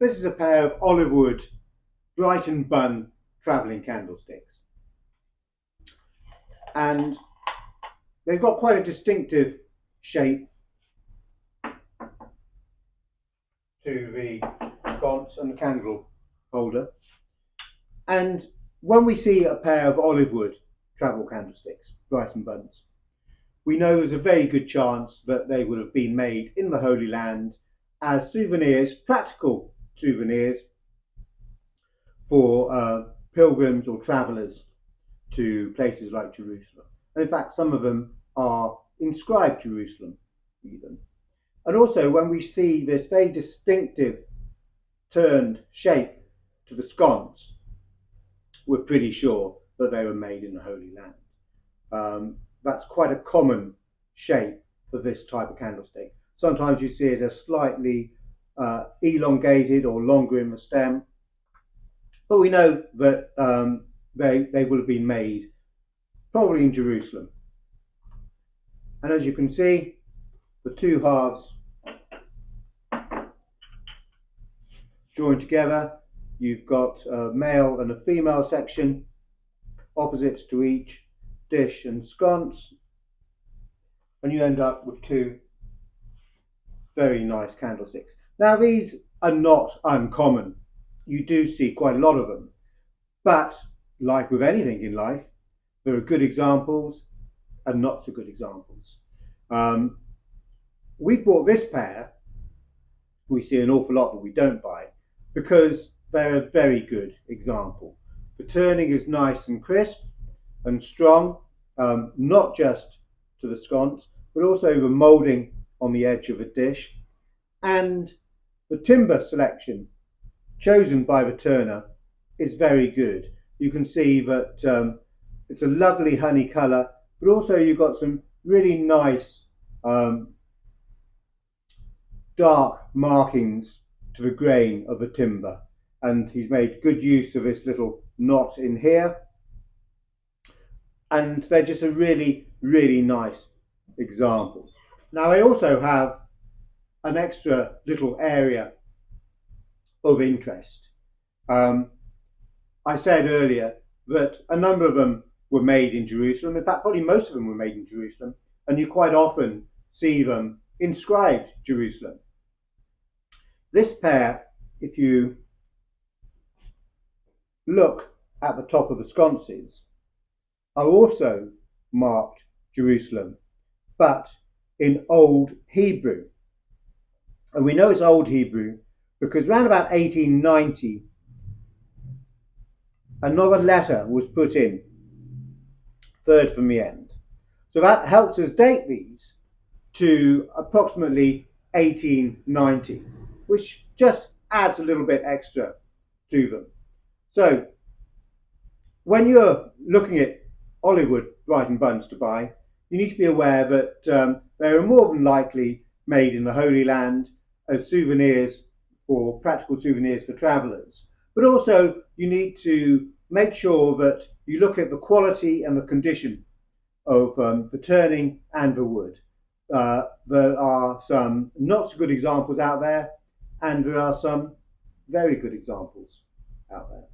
This is a pair of olive wood Brighton Bun travelling candlesticks, and they've got quite a distinctive shape to the sconce and the candle holder. And when we see a pair of olive wood travel candlesticks, Brighton Buns, we know there's a very good chance that they would have been made in the Holy Land as souvenirs, practical souvenirs for pilgrims or travellers to places like Jerusalem. And in fact, some of them are inscribed Jerusalem even. And also when we see this very distinctive turned shape to the sconce, we're pretty sure that they were made in the Holy Land. That's quite a common shape for this type of candlestick. Sometimes you see it as slightly elongated or longer in the stem, but we know that they will have been made probably in Jerusalem. And as you can see, the two halves joined together. You've got a male and a female section, opposites to each dish and sconce, and you end up with two very nice candlesticks. Now, these are not uncommon. You do see quite a lot of them, but like with anything in life, there are good examples and not so good examples. We've bought this pair. We see an awful lot that we don't buy because they're a very good example. The turning is nice and crisp and strong, not just to the sconce, but also the moulding on the edge of a dish. And the timber selection chosen by the turner is very good. You can see that it's a lovely honey colour, but also you've got some really nice dark markings to the grain of the timber. And he's made good use of this little knot in here. And they're just a really, really nice example. Now, I also have an extra little area of interest. I said earlier that a number of them were made in Jerusalem. In fact, probably most of them were made in Jerusalem, and you quite often see them inscribed Jerusalem. This pair, if you look at the top of the sconces, are also marked Jerusalem, but in Old Hebrew. And we know it's Old Hebrew because around about 1890, another letter was put in, third from the end. So that helps us date these to approximately 1890, which just adds a little bit extra to them. So when you're looking at olive wood Brighton Buns to buy, you need to be aware that they are more than likely made in the Holy Land as souvenirs, for practical souvenirs for travellers. But also you need to make sure that you look at the quality and the condition of the turning and the wood. There are some not so good examples out there, and there are some very good examples out there.